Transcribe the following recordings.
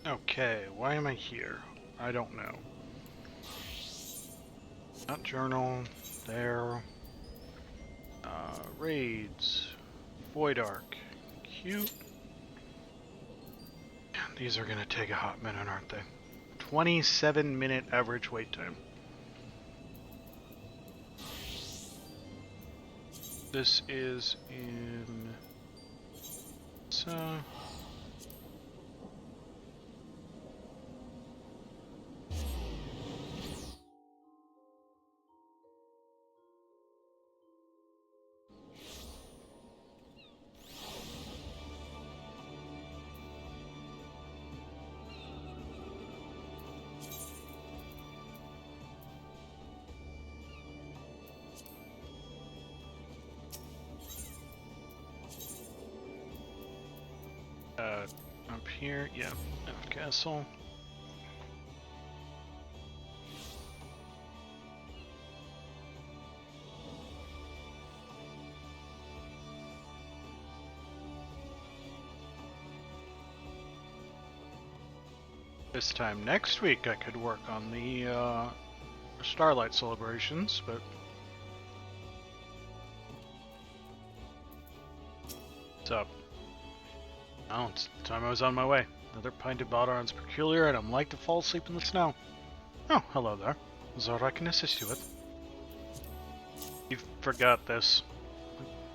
Okay, why am I here? I don't know. Not journal. There. Raids. Void Arc. Cute. These are gonna take a hot minute, aren't they? 27-minute average wait time. This is in... So... up here, yeah, Castle. This time next week I could work on the Starlight celebrations, but... What's up? Oh, it's the time I was on my way. Another pint of Baldaron's Peculiar, and I'm like to fall asleep in the snow. Oh, hello there. Is there what I can assist you with? You forgot this.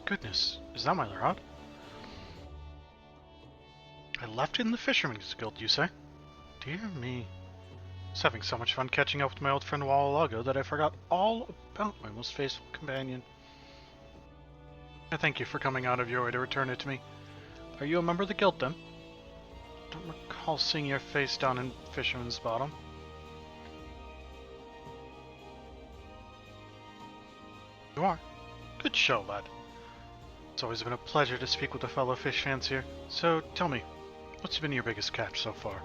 Goodness, is that my rod? I left it in the Fisherman's Guild, you say? Dear me. I was having so much fun catching up with my old friend a while ago that I forgot all about my most faithful companion. I thank you for coming out of your way to return it to me. Are you a member of the guild, then? I don't recall seeing your face down in Fisherman's Bottom. You are? Good show, lad. It's always been a pleasure to speak with a fellow fish fancier. So, tell me, what's been your biggest catch so far?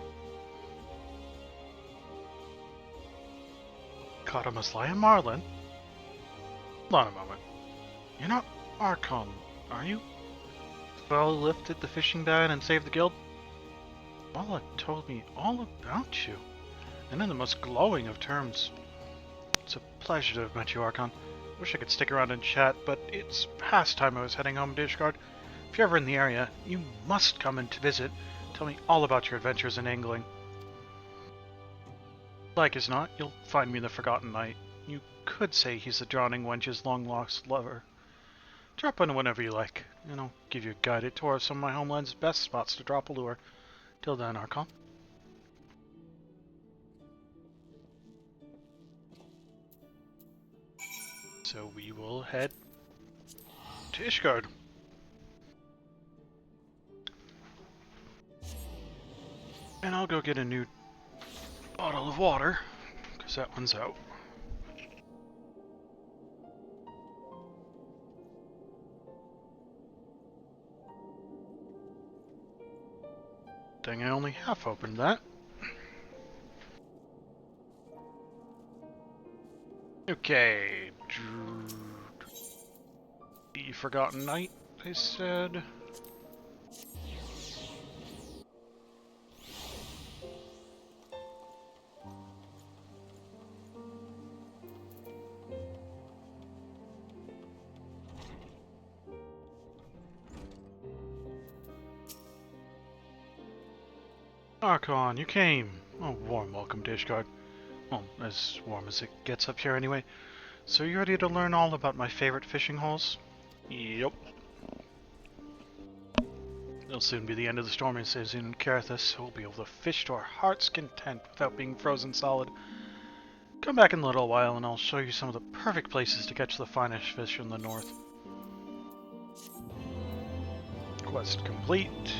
Caught a Maslaya marlin? Hold on a moment. You're not Archon, are you? The fellow who lifted the fishing ban and saved the guild? Walla told me all about you, and in the most glowing of terms. It's a pleasure to have met you, Archon. Wish I could stick around and chat, but it's past time I was heading home to Ishgard. If you're ever in the area, you must come in to visit. Tell me all about your adventures in angling. Like as not, you'll find me in the Forgotten Knight. You could say he's the drowning wench's long-lost lover. Drop in whenever you like, and I'll give you a guided tour of some of my homeland's best spots to drop a lure. Till then, Archon. So we will head to Ishgard. And I'll go get a new bottle of water, because that one's out. Dang, I only half opened that. Okay. The Forgotten Knight, I said. Archon, you came. Oh, warm welcome to Ishgard. Well, as warm as it gets up here anyway. So you ready to learn all about my favorite fishing holes? Yep. It'll soon be the end of the storming season in Carathis, so we'll be able to fish to our heart's content without being frozen solid. Come back in a little while and I'll show you some of the perfect places to catch the finest fish from the north. Quest complete.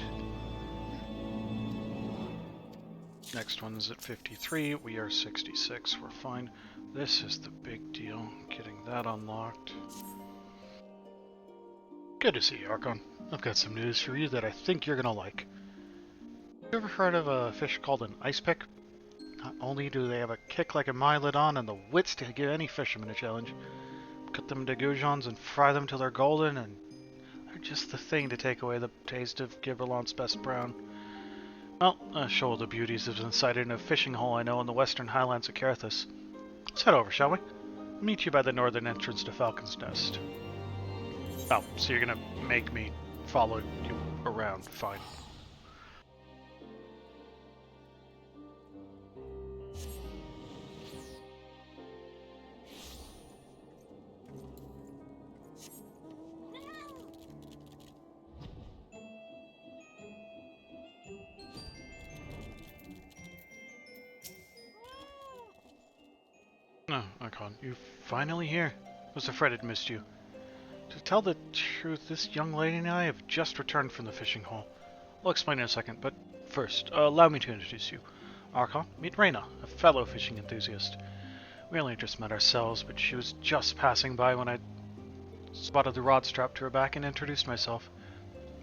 Next one's at 53, we are 66, we're fine. This is the big deal, getting that unlocked. Good to see you, Archon. I've got some news for you that I think you're gonna like. You ever heard of a fish called an ice pick? Not only do they have a kick like a Mylodon and the wits to give any fisherman a challenge, cut them into goujons and fry them till they're golden, and they're just the thing to take away the taste of Giverlant's best brown. Well, a show of the beauties has been sighted in a fishing hole I know in the western highlands of Carithus. Let's head over, shall we? I'll meet you by the northern entrance to Falcon's Nest. Oh, so you're gonna make me follow you around. Fine. No, Archon, you're finally here. I was afraid I'd missed you. To tell the truth, this young lady and I have just returned from the fishing hole. I'll explain in a second, but first, allow me to introduce you. Archon, meet Reyna, a fellow fishing enthusiast. We only just met ourselves, but she was just passing by when I spotted the rod strapped to her back and introduced myself.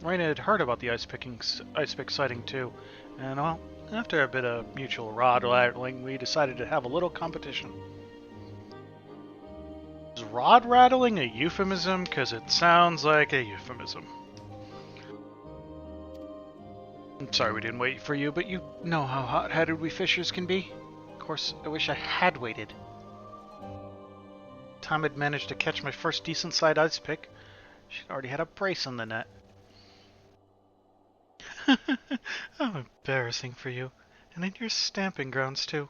Reyna had heard about the ice pick sighting too, and well, after a bit of mutual rod rattling, we decided to have a little competition. Is rod rattling a euphemism? Because it sounds like a euphemism. I'm sorry we didn't wait for you, but you know how hot-headed we fishers can be. Of course, I wish I had waited. Time I'd managed to catch my first decent-sized ice pick, she'd already had a brace on the net. How embarrassing for you. And in your stamping grounds, too.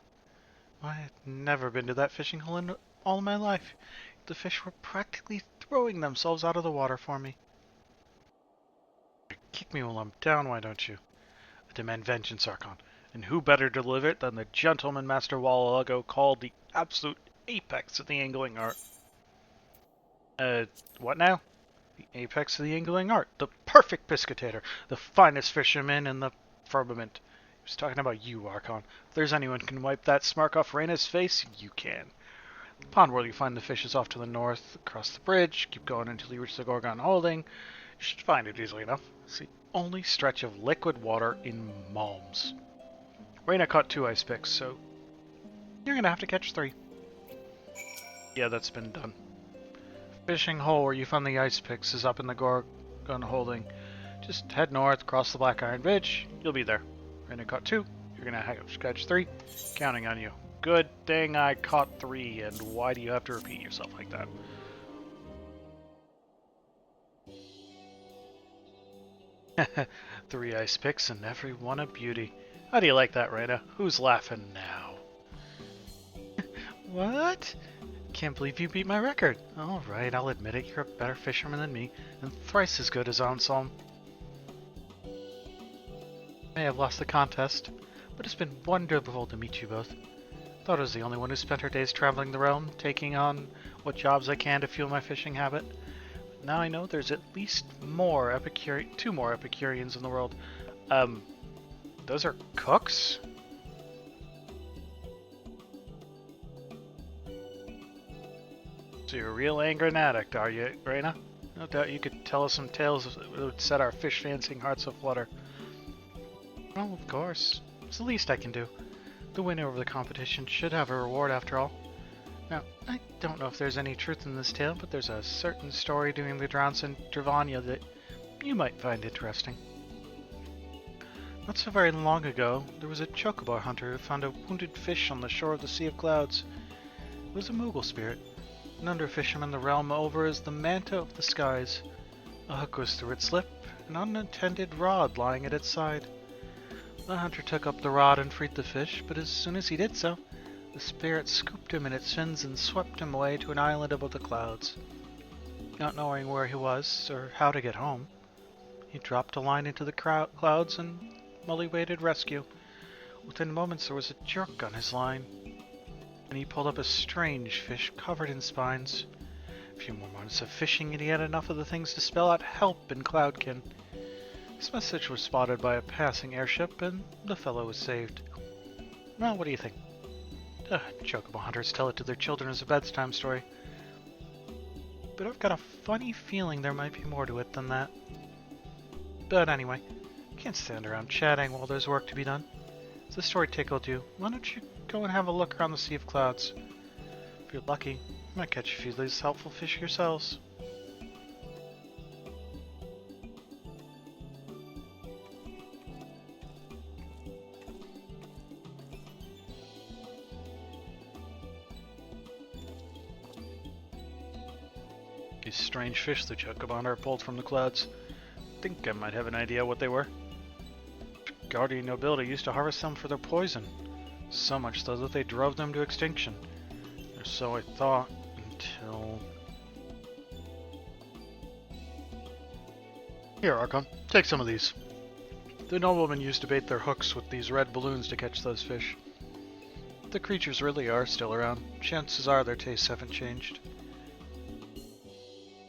I had never been to that fishing hole in all my life. The fish were practically throwing themselves out of the water for me. Kick me while I'm down, why don't you? I demand vengeance, Archon. And who better to deliver it than the gentleman Master Wallago called the absolute apex of the angling art? What now? The apex of the angling art. The perfect piscatator. The finest fisherman in the firmament. He was talking about you, Archon. If there's anyone who can wipe that smirk off Reyna's face, you can. The pond where you find the fish is off to the north, across the bridge. Keep going until you reach the Gorgon Holding. You should find it easily enough. It's the only stretch of liquid water in Malms. Reyna caught 2 ice picks, so you're gonna have to catch 3. Yeah, that's been done. Fishing hole where you found the ice picks is up in the Gorgon Holding. Just head north, cross the Black Iron Bridge. You'll be there. Reyna caught 2. You're gonna catch 3. Counting on you. Good thing I caught 3, and why do you have to repeat yourself like that? 3 ice picks and every one a beauty. How do you like that, Reyna? Who's laughing now? What? Can't believe you beat my record. Alright, I'll admit it, you're a better fisherman than me, and thrice as good as Anselm. I may have lost the contest, but it's been wonderful to meet you both. Thought I was the only one who spent her days traveling the realm, taking on what jobs I can to fuel my fishing habit. But now I know there's at least 2 more Epicureans in the world. Those are cooks? So you're a real angry addict, are you, Reyna? No doubt you could tell us some tales that would set our fish-fancying hearts aflutter. Well, of course. It's the least I can do. The winner of the competition should have a reward after all. Now, I don't know if there's any truth in this tale, but there's a certain story during the droughts in Dravania that you might find interesting. Not so very long ago, there was a chocobo hunter who found a wounded fish on the shore of the Sea of Clouds. It was a Moogle spirit, an under-fisherman the realm over as the Manta of the Skies. A hook was through its lip, an unattended rod lying at its side. The hunter took up the rod and freed the fish, but as soon as he did so, the spirit scooped him in its fins and swept him away to an island above the clouds. Not knowing where he was or how to get home, he dropped a line into the clouds and mully-waited rescue. Within moments there was a jerk on his line, and he pulled up a strange fish covered in spines. A few more months of fishing and he had enough of the things to spell out help in Cloudkin. His message was spotted by a passing airship, and the fellow was saved. Well, what do you think? Chocobo hunters tell it to their children as a bedtime story. But I've got a funny feeling there might be more to it than that. But anyway, can't stand around chatting while there's work to be done. If the story tickled you, why don't you go and have a look around the Sea of Clouds? If you're lucky, you might catch a few of these helpful fish yourselves. these strange fish the Chocobo hunter pulled from the clouds. Think I might have an idea what they were. Guardian nobility used to harvest them for their poison. So much so that they drove them to extinction. Or so I thought, until... Here, Archon, take some of these. The noblemen used to bait their hooks with these red balloons to catch those fish. If the creatures really are still around, chances are their tastes haven't changed.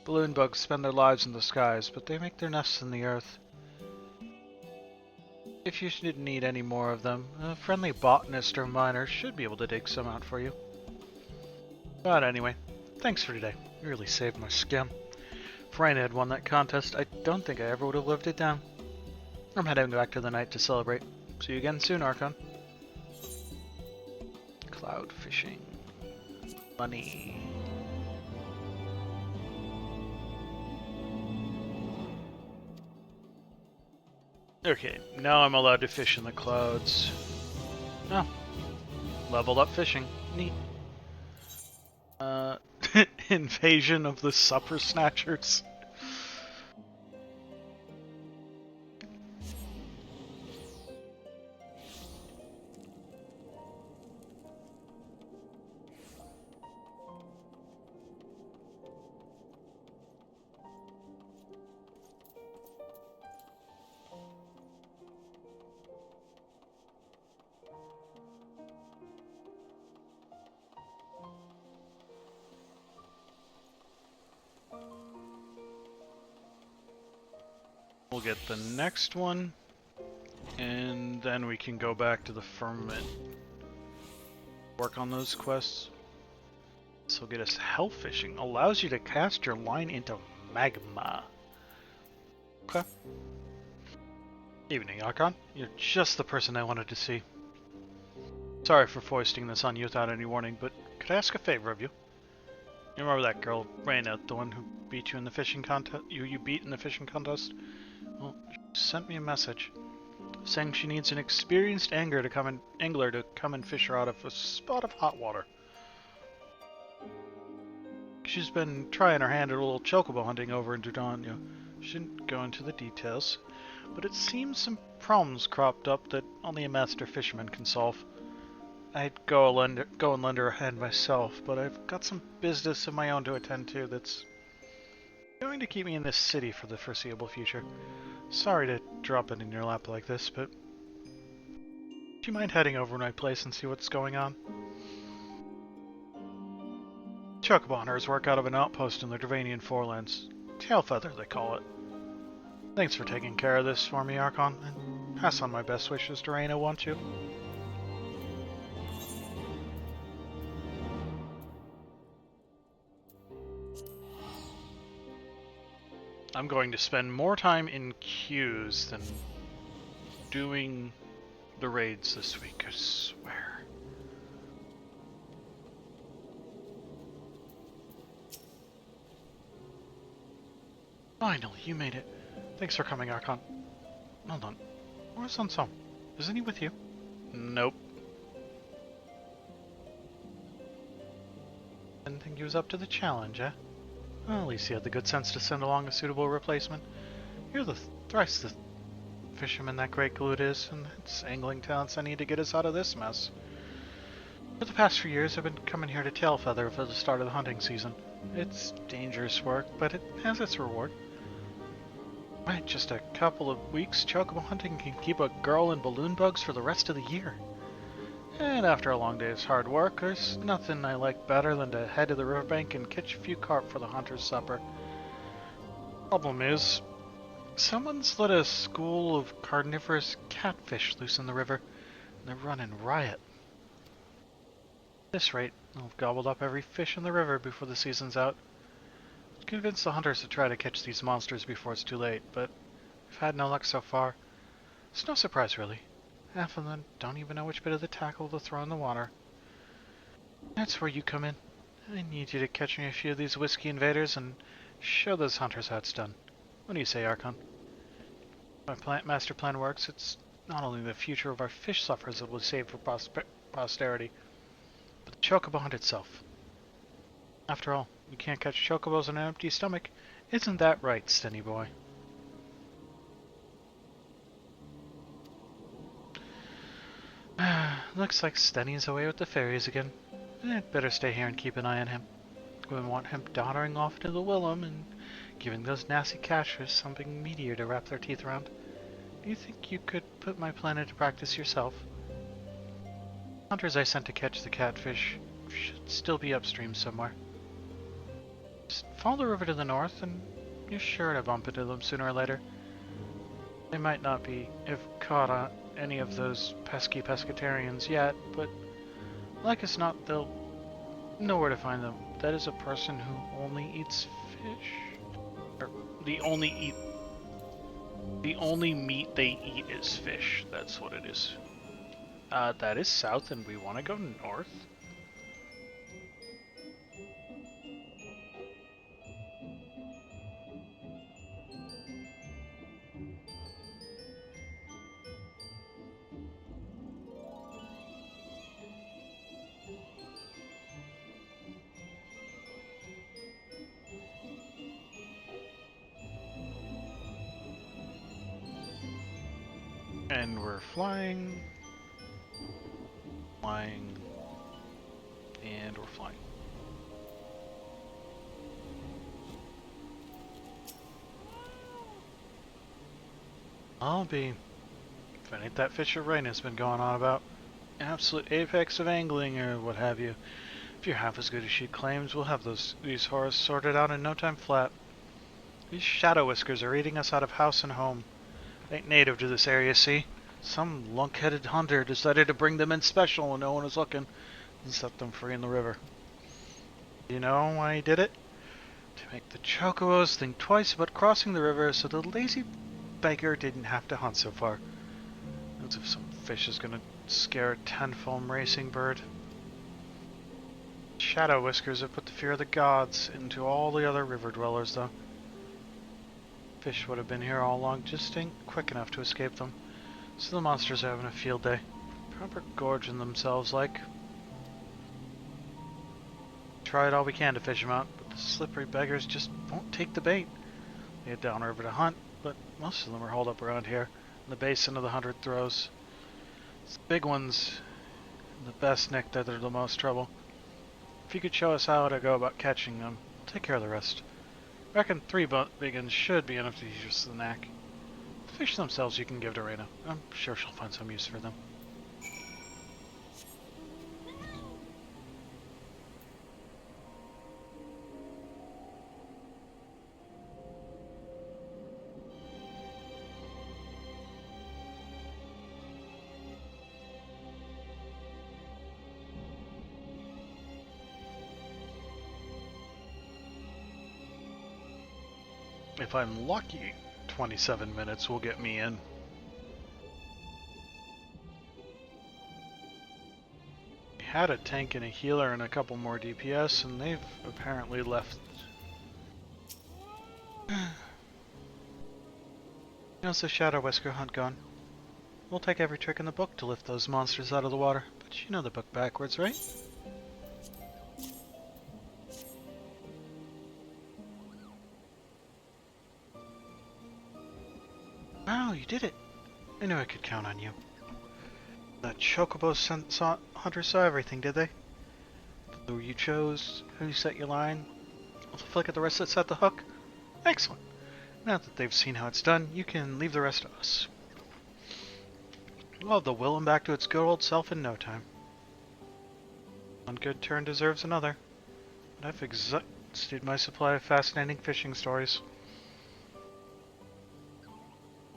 Balloon bugs spend their lives in the skies, but they make their nests in the earth. If you should need any more of them, a friendly botanist or miner should be able to dig some out for you. But anyway, thanks for today. You really saved my skin. If Raina had won that contest, I don't think I ever would have lived it down. I'm heading back to the night to celebrate. See you again soon, Archon. Cloud fishing. Money. Okay, now I'm allowed to fish in the clouds. Oh. Leveled up fishing. Neat. Invasion of the Supper Snatchers. We'll get the next one, and then we can go back to the firmament. Work on those quests. This will get us hell fishing. Allows you to cast your line into magma. Okay. Evening, Archon. You're just the person I wanted to see. Sorry for foisting this on you without any warning, but could I ask a favor of you? You remember that girl, Raina, the one who beat you in the fishing contest? You beat in the fishing contest? Well, she sent me a message saying she needs an experienced angler to come and fish her out of a spot of hot water. She's been trying her hand at a little chocobo hunting over in Dudanya. She didn't go into the details, but it seems some problems cropped up that only a master fisherman can solve. I'd go and lend her a hand myself, but I've got some business of my own to attend to that's going to keep me in this city for the foreseeable future. Sorry to drop it in your lap like this, but do you mind heading over to my place and see what's going on? Chocobo hunters work out of an outpost in the Dravanian Forelands. Tailfeather, they call it. Thanks for taking care of this for me, Archon, and pass on my best wishes to Raina, won't you? I'm going to spend more time in queues than doing the raids this week, I swear. Finally, you made it. Thanks for coming, Archon. Hold on. Where's Sansom? Isn't he with you? Nope. Didn't think he was up to the challenge, eh? Well, at least he had the good sense to send along a suitable replacement. You're thrice the fisherman that great Galoot is, and it's angling talents I need to get us out of this mess. For the past few years, I've been coming here to Tailfeather for the start of the hunting season. It's dangerous work, but it has its reward. Right, just a couple of weeks, chocobo hunting can keep a girl in balloon bugs for the rest of the year. And after a long day's hard work, there's nothing I like better than to head to the riverbank and catch a few carp for the hunter's supper. Problem is, someone's let a school of carnivorous catfish loose in the river, and they're running riot. At this rate, I'll have gobbled up every fish in the river before the season's out. I'd convince the hunters to try to catch these monsters before it's too late, but we've had no luck so far. It's no surprise, really. Half of them don't even know which bit of the tackle to throw in the water. That's where you come in. I need you to catch me a few of these whiskey invaders and show those hunters how it's done. What do you say, Archon? My master plan works, it's not only the future of our fish sufferers that will save for posterity, but the chocobo hunt itself. After all, You can't catch chocobos on an empty stomach. Isn't that right, Stenny boy? Looks like Stenny's away with the fairies again. I'd better stay here and keep an eye on him. Wouldn't want him doddering off into the Willem and giving those nasty catchers something meatier to wrap their teeth around. Do you think you could put my plan into practice yourself? Hunters I sent to catch the catfish should still be upstream somewhere. Just follow the river to the north and you're sure to bump into them sooner or later. They might not be caught on any of those pesky pescatarians yet, but like as not, they'll know where to find them. That is a person who only eats fish. Or the only meat they eat is fish. That's what it is. That is south, and we want to go north. And we're flying, and we're flying. I'll be. If it ain't that Fisher Rain has been going on about. Absolute apex of angling or what have you. If you're half as good as she claims, we'll have these horrors sorted out in no time flat. These shadow whiskers are eating us out of house and home. Ain't native to this area, see? Some lunk-headed hunter decided to bring them in special when no one was looking and set them free in the river. You know why he did it? To make the chocobos think twice about crossing the river so the lazy beggar didn't have to hunt so far. As if some fish is gonna scare a 10-foam racing bird. Shadow whiskers have put the fear of the gods into all the other river dwellers, though. Fish would have been here all along, just ain't quick enough to escape them. So the monsters are having a field day. Proper gorging themselves like. Tried all we can to fish them out, but the slippery beggars just won't take the bait. They head downriver to hunt, but most of them are holed up around here, in the basin of the 100 Throws. It's the big ones, the best nick that are the most trouble. If you could show us how to go about catching them, we'll take care of the rest. Reckon 3 big ones should be enough to teach us the knack. The fish themselves you can give to Reyna. I'm sure she'll find some use for them. If I'm lucky, 27 minutes will get me in. We had a tank and a healer and a couple more DPS, and they've apparently left. How's the Shadow Whisker hunt gone? We'll take every trick in the book to lift those monsters out of the water, but you know the book backwards, right? Wow, you did it! I knew I could count on you. That chocobo hunter saw everything, did they? The lure you chose, who set your line, the flick of the wrist that set the hook? Excellent! Now that they've seen how it's done, you can leave the rest to us. We'll have the Willem back to its good old self in no time. One good turn deserves another, but I've exhausted my supply of fascinating fishing stories.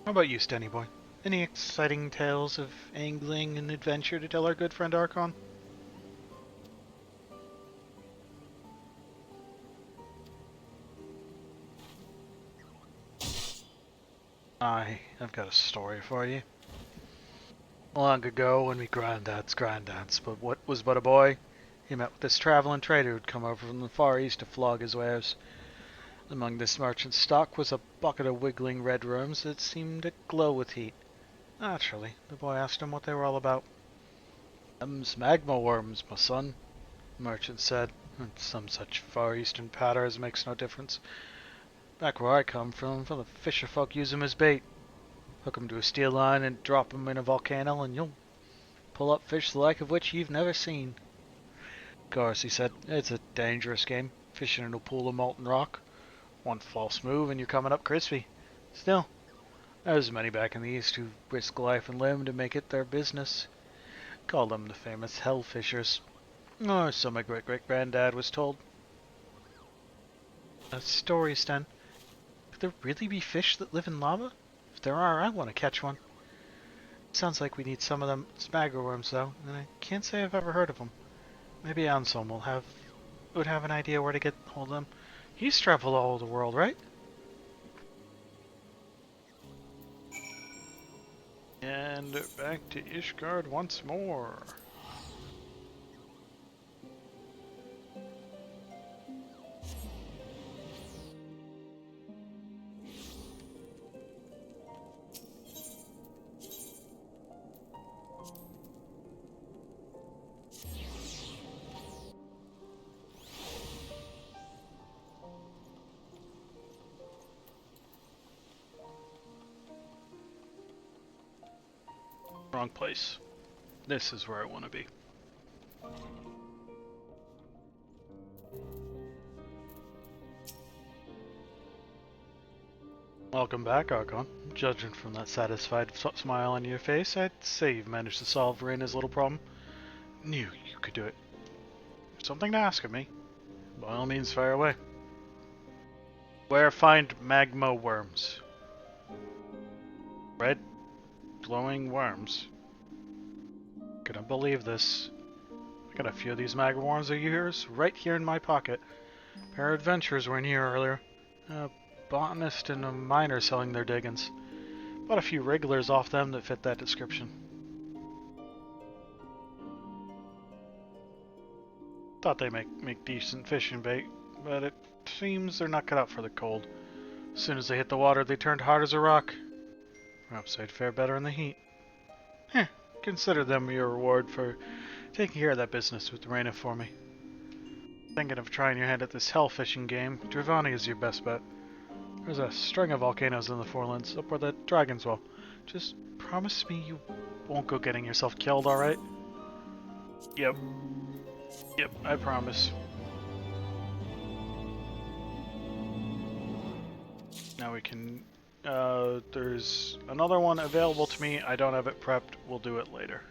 How about you, Stenny boy? Any exciting tales of angling and adventure to tell our good friend Archon? I've got a story for you. Long ago, when me granddad's what was but a boy, he met with this traveling trader who'd come over from the Far East to flog his wares. Among this merchant's stock was a bucket of wiggling red worms that seemed to glow with heat. Naturally, the boy asked him what they were all about. "Them's magma worms, my son," the merchant said. Some such far eastern patter as makes no difference. Back where I come from the fisher folk use 'em as bait. Hook 'em to a steel line and drop 'em in a volcano, and you'll pull up fish the like of which you've never seen. Of course, he said, it's a dangerous game, fishing in a pool of molten rock. One false move and you're coming up crispy. Still, there's many back in the East who risk life and limb to make it their business. Call them the famous hell fishers. Or so my great-great-granddad was told. Stories, then. Could there really be fish that live in lava? If there are, I want to catch one. Sounds like we need some of them smaggerworms, though, and I can't say I've ever heard of them. Maybe Anselm would have an idea where to get hold of them. He's traveled all over the world, right? And back to Ishgard once more. Wrong place. This is where I want to be. Welcome back, Archon. Judging from that satisfied smile on your face, I'd say you've managed to solve Raina's little problem. Knew you could do it. Something to ask of me? By all means, fire away. Where find magma worms? Red, glowing worms. Couldn't believe this. I got a few of these magma worms of yours right here in my pocket. A pair of adventurers were in here earlier. A botanist and a miner selling their diggings. Bought a few wrigglers off them that fit that description. Thought they make decent fishing bait, but it seems they're not cut out for the cold. As soon as they hit the water, they turned hard as a rock. Perhaps they'd fare better in the heat. Consider them your reward for taking care of that business with Raina for me. Thinking of trying your hand at this hell fishing game, Dravani is your best bet. There's a string of volcanoes in the Forelands, up where the dragons dwell. Just promise me you won't go getting yourself killed, alright? Yep. Yep, I promise. Now we can... there's another one available to me. I don't have it prepped. We'll do it later.